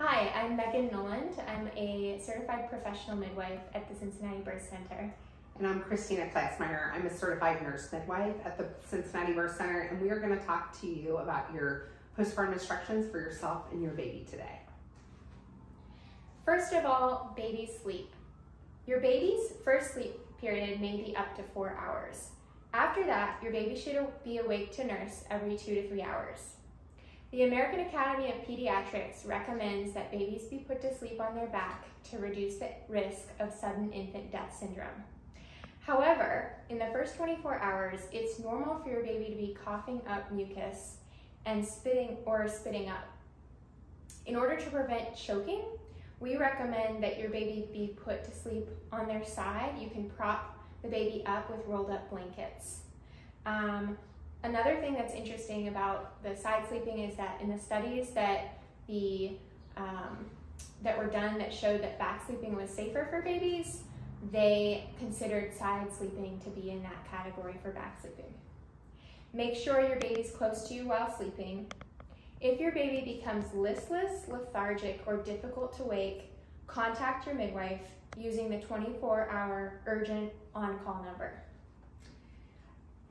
Hi, I'm Meghan Nowland. I'm a certified professional midwife at the Cincinnati Birth Center. And I'm Christina Klasmeier. I'm a certified nurse midwife at the Cincinnati Birth Center, and we are going to talk to you about your postpartum instructions for yourself and your baby today. First of all, baby sleep. Your baby's first sleep period may be up to 4 hours. After that, your baby should be awake to nurse every 2 to 3 hours. The American Academy of Pediatrics recommends that babies be put to sleep on their back to reduce the risk of sudden infant death syndrome. However, in the first 24 hours, it's normal for your baby to be coughing up mucus and spitting up. In order to prevent choking, we recommend that your baby be put to sleep on their side. You can prop the baby up with rolled up blankets. Another thing that's interesting about the side sleeping is that in the studies that were done that showed that back sleeping was safer for babies, they considered side sleeping to be in that category for back sleeping. Make sure your baby's close to you while sleeping. If your baby becomes listless, lethargic, or difficult to wake, contact your midwife using the 24-hour urgent on-call number.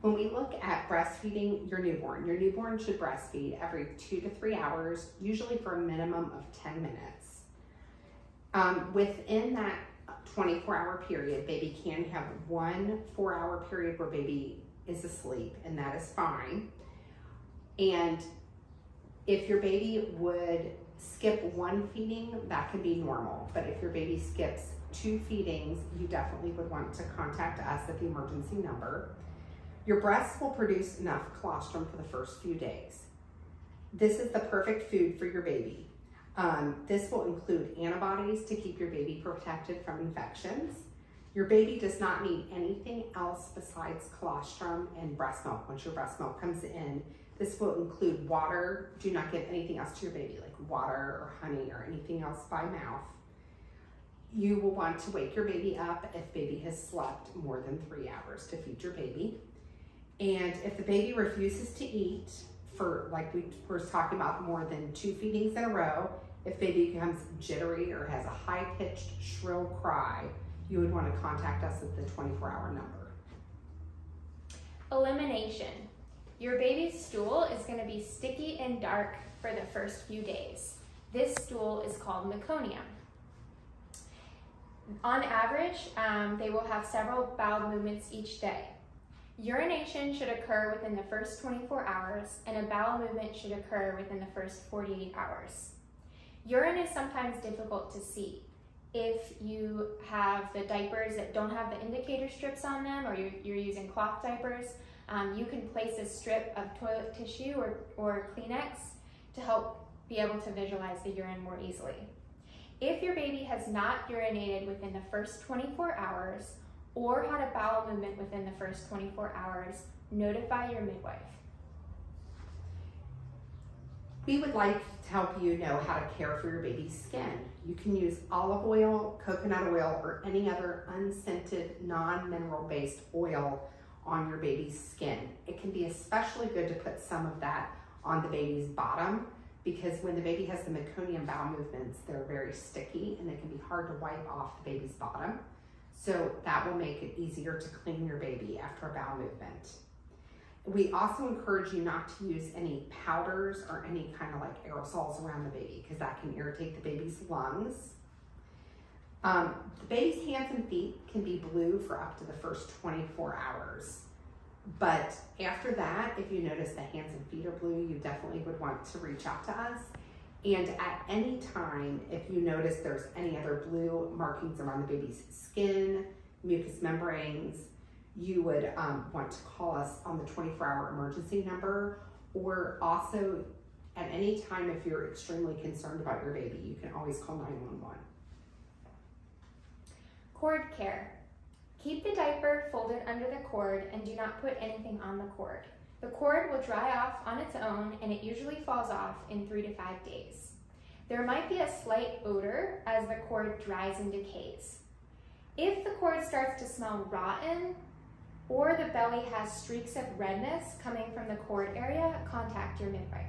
When we look at breastfeeding your newborn should breastfeed every 2 to 3 hours, usually for a minimum of 10 minutes. Within that 24-hour period, baby can have 1 4-hour period where baby is asleep, and that is fine. And if your baby would skip 1 feeding, that can be normal. But if your baby skips 2 feedings, you definitely would want to contact us at the emergency number. Your breasts will produce enough colostrum for the first few days. This is the perfect food for your baby. This will include antibodies to keep your baby protected from infections. Your baby does not need anything else besides colostrum and breast milk. Once your breast milk comes in, this will include water. Do not give anything else to your baby, like water or honey or anything else by mouth. You will want to wake your baby up if baby has slept more than 3 hours to feed your baby. And if the baby refuses to eat for, like we were talking about, more than 2 feedings in a row, if baby becomes jittery or has a high-pitched shrill cry, you would want to contact us at the 24-hour number. Elimination. Your baby's stool is going to be sticky and dark for the first few days. This stool is called meconium. On average, they will have several bowel movements each day. Urination should occur within the first 24 hours, and a bowel movement should occur within the first 48 hours. Urine is sometimes difficult to see. If you have the diapers that don't have the indicator strips on them, or you're using cloth diapers, you can place a strip of toilet tissue or Kleenex to help be able to visualize the urine more easily. If your baby has not urinated within the first 24 hours, or had a bowel movement within the first 24 hours, notify your midwife. We would like to help you know how to care for your baby's skin. You can use olive oil, coconut oil, or any other unscented, non-mineral based oil on your baby's skin. It can be especially good to put some of that on the baby's bottom, because when the baby has the meconium bowel movements, they're very sticky and they can be hard to wipe off the baby's bottom. So that will make it easier to clean your baby after a bowel movement. We also encourage you not to use any powders or any kind of like aerosols around the baby, because that can irritate the baby's lungs. The baby's hands and feet can be blue for up to the first 24 hours. But after that, if you notice the hands and feet are blue, you definitely would want to reach out to us. And at any time, if you notice there's any other blue markings around the baby's skin, mucous membranes, you would want to call us on the 24-hour emergency number, or also at any time if you're extremely concerned about your baby, you can always call 911. Cord care. Keep the diaper folded under the cord and do not put anything on the cord. The cord will dry off on its own, and it usually falls off in 3 to 5 days. There might be a slight odor as the cord dries and decays. If the cord starts to smell rotten, or the belly has streaks of redness coming from the cord area, contact your midwife.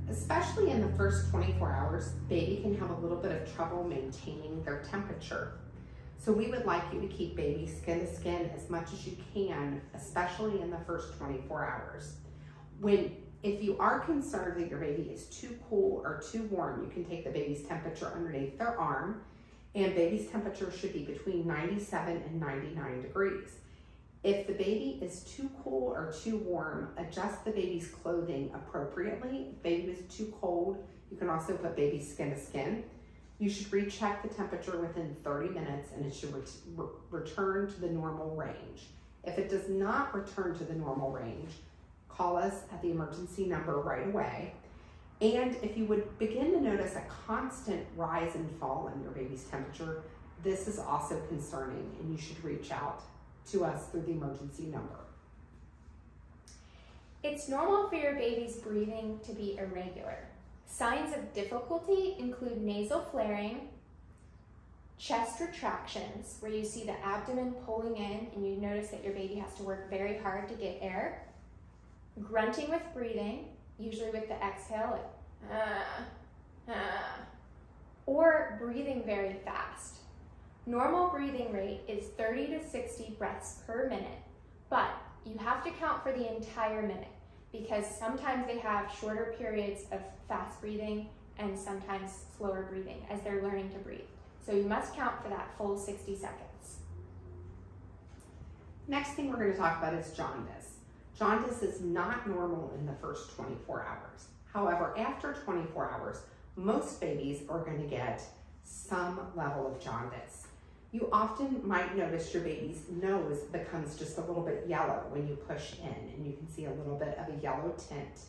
Especially in the first 24 hours, baby can have a little bit of trouble maintaining their temperature. So we would like you to keep baby skin to skin as much as you can, especially in the first 24 hours. If you are concerned that your baby is too cool or too warm, you can take the baby's temperature underneath their arm, and baby's temperature should be between 97 and 99 degrees. If the baby is too cool or too warm, adjust the baby's clothing appropriately. If baby is too cold, you can also put baby skin to skin. You should recheck the temperature within 30 minutes and it should return to the normal range. If it does not return to the normal range, call us at the emergency number right away. And if you would begin to notice a constant rise and fall in your baby's temperature, this is also concerning and you should reach out to us through the emergency number. It's normal for your baby's breathing to be irregular. Signs of difficulty include nasal flaring, chest retractions, where you see the abdomen pulling in and you notice that your baby has to work very hard to get air, grunting with breathing, usually with the exhale, like, or breathing very fast. Normal breathing rate is 30 to 60 breaths per minute, but you have to count for the entire minute because sometimes they have shorter periods of fast breathing and sometimes slower breathing as they're learning to breathe. So you must count for that full 60 seconds. Next thing we're going to talk about is jaundice. Jaundice is not normal in the first 24 hours. However, after 24 hours, most babies are going to get some level of jaundice. You often might notice your baby's nose becomes just a little bit yellow when you push in, and you can see a little bit of a yellow tint.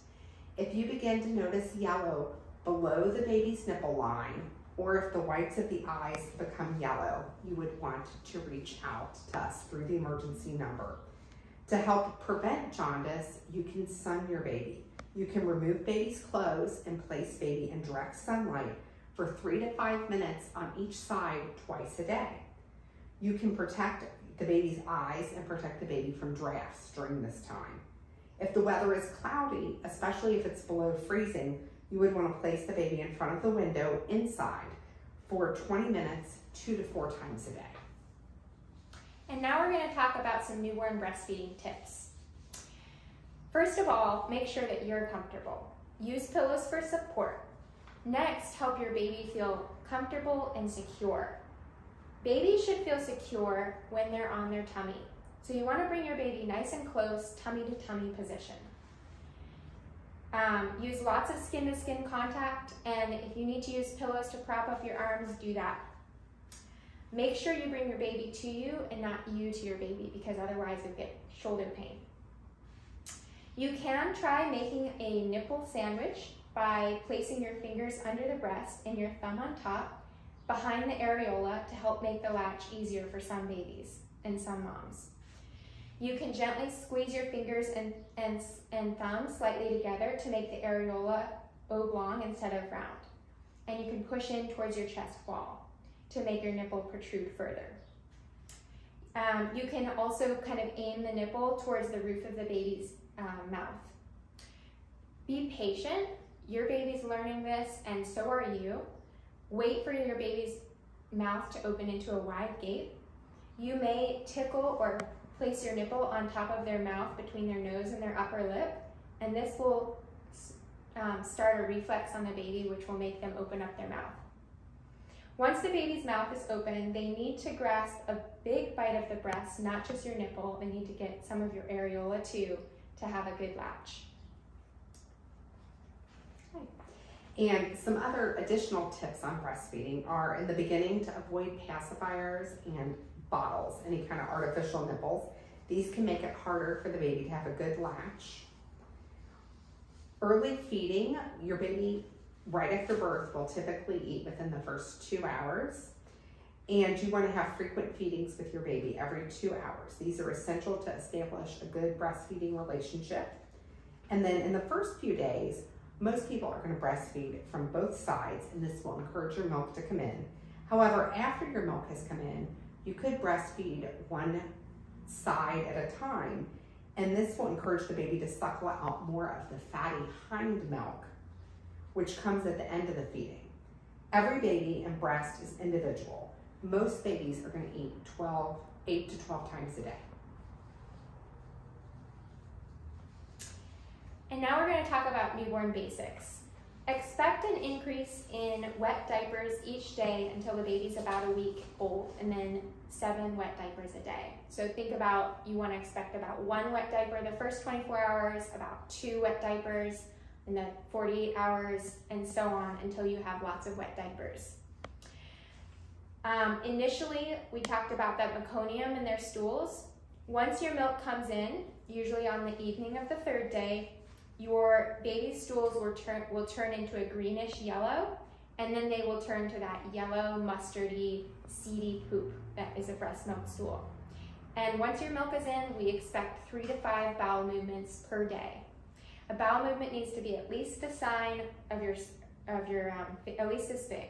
If you begin to notice yellow below the baby's nipple line, or if the whites of the eyes become yellow, you would want to reach out to us through the emergency number. To help prevent jaundice, you can sun your baby. You can remove baby's clothes and place baby in direct sunlight for 3 to 5 minutes on each side twice a day. You can protect the baby's eyes and protect the baby from drafts during this time. If the weather is cloudy, especially if it's below freezing, you would want to place the baby in front of the window inside for 20 minutes, 2 to 4 times a day. And now we're going to talk about some newborn breastfeeding tips. First of all, make sure that you're comfortable. Use pillows for support. Next, help your baby feel comfortable and secure. Babies should feel secure when they're on their tummy. So you want to bring your baby nice and close, tummy to tummy position. Use lots of skin to skin contact, and if you need to use pillows to prop up your arms, do that. Make sure you bring your baby to you and not you to your baby, because otherwise you'll get shoulder pain. You can try making a nipple sandwich by placing your fingers under the breast and your thumb on top behind the areola to help make the latch easier for some babies and some moms. You can gently squeeze your fingers and thumbs slightly together to make the areola oblong instead of round. And you can push in towards your chest wall to make your nipple protrude further. You can also kind of aim the nipple towards the roof of the baby's mouth. Be patient. Your baby's learning this, and so are you. Wait for your baby's mouth to open into a wide gape. You may tickle or place your nipple on top of their mouth between their nose and their upper lip, and this will start a reflex on the baby, which will make them open up their mouth. Once the baby's mouth is open, they need to grasp a big bite of the breast, not just your nipple. They need to get some of your areola too to have a good latch. And some other additional tips on breastfeeding are, in the beginning, to avoid pacifiers and bottles, any kind of artificial nipples. These can make it harder for the baby to have a good latch. Early feeding, your baby right after birth will typically eat within the first 2 hours. And you want to have frequent feedings with your baby every 2 hours. These are essential to establish a good breastfeeding relationship. And then in the first few days, most people are going to breastfeed from both sides, and this will encourage your milk to come in. However, after your milk has come in, you could breastfeed one side at a time, and this will encourage the baby to suckle out more of the fatty hind milk. which comes at the end of the feeding. Every baby and breast is individual. Most babies are going to eat 8 to 12 times a day. And now we're going to talk about newborn basics. Expect an increase in wet diapers each day until the baby's about a week old, and then 7 wet diapers a day. So think about, you want to expect about 1 wet diaper the first 24 hours, about 2 wet diapers in the 48 hours, and so on until you have lots of wet diapers. Initially, we talked about that meconium in their stools. Once your milk comes in, usually on the evening of the 3rd day, your baby's stools will turn into a greenish yellow, and then they will turn to that yellow, mustardy, seedy poop that is a breast milk stool. And once your milk is in, we expect 3 to 5 bowel movements per day. A bowel movement needs to be at least the sign of your at least this big.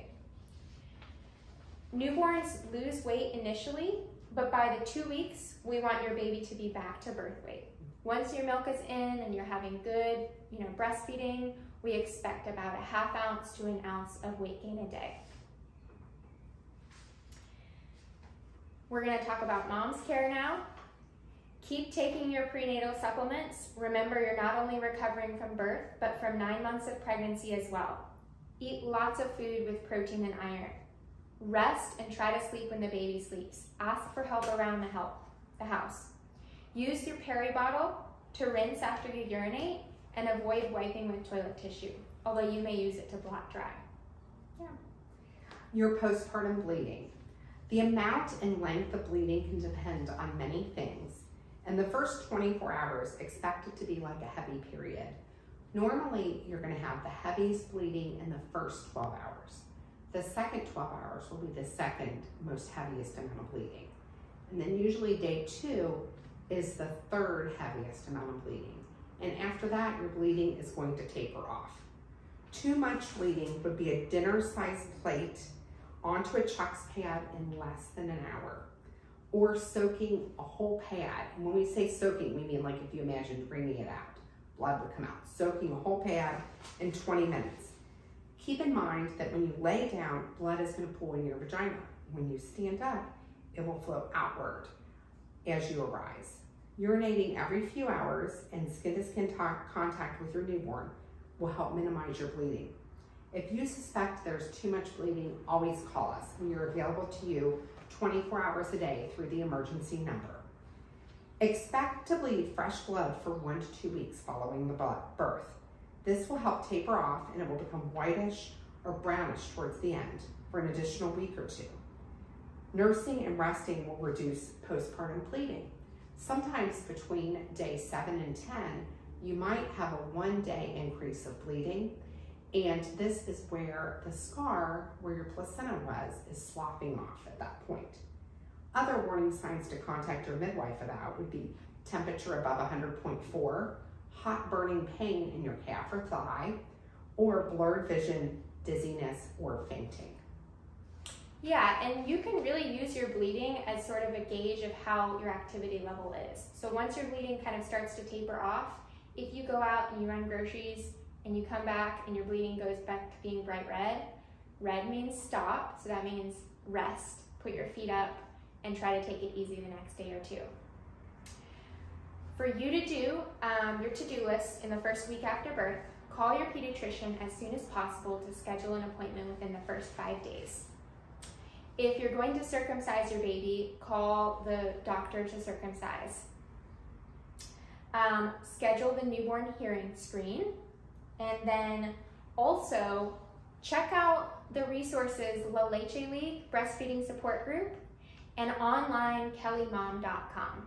Newborns lose weight initially, but by the 2 weeks, we want your baby to be back to birth weight. Once your milk is in and you're having good, breastfeeding, we expect about a ½ ounce to 1 ounce of weight gain a day. We're going to talk about mom's care now. Keep taking your prenatal supplements. Remember, you're not only recovering from birth, but from 9 months of pregnancy as well. Eat lots of food with protein and iron. Rest and try to sleep when the baby sleeps. Ask for help around the house. Use your peri bottle to rinse after you urinate and avoid wiping with toilet tissue, although you may use it to blot dry. Yeah. Your postpartum bleeding. The amount and length of bleeding can depend on many things. In the first 24 hours, expect it to be like a heavy period. Normally, you're going to have the heaviest bleeding in the first 12 hours. The second 12 hours will be the second most heaviest amount of bleeding. And then usually day 2 is the 3rd heaviest amount of bleeding. And after that, your bleeding is going to taper off. Too much bleeding would be a dinner-sized plate onto a Chuck's pad in less than an hour, or soaking a whole pad. And when we say soaking, we mean like if you imagine wringing it out, blood would come out. Soaking a whole pad in 20 minutes. Keep in mind that when you lay down, blood is going to pool in your vagina. When you stand up, it will flow outward as you arise. Urinating every few hours and skin-to-skin contact with your newborn will help minimize your bleeding. If you suspect there's too much bleeding, always call us. We are available to you 24 hours a day through the emergency number. Expect to bleed fresh blood for 1 to 2 weeks following the birth. This will help taper off and it will become whitish or brownish towards the end for an additional week or 2. Nursing and resting will reduce postpartum bleeding. Sometimes between day 7 and 10, you might have a 1-day increase of bleeding, and this is where the scar where your placenta was is sloughing off at that point. Other warning signs to contact your midwife about would be temperature above 100.4, hot burning pain in your calf or thigh, or blurred vision, dizziness, or fainting. Yeah, and you can really use your bleeding as sort of a gauge of how your activity level is. So once your bleeding kind of starts to taper off, if you go out and you run groceries and you come back and your bleeding goes back to being bright red, red means stop, so that means rest, put your feet up, and try to take it easy the next day or 2. For you to do your to-do list in the first week after birth, call your pediatrician as soon as possible to schedule an appointment within the first 5 days. If you're going to circumcise your baby, call the doctor to circumcise. Schedule the newborn hearing screen, and then also check out the resources La Leche League Breastfeeding Support Group and online kellymom.com.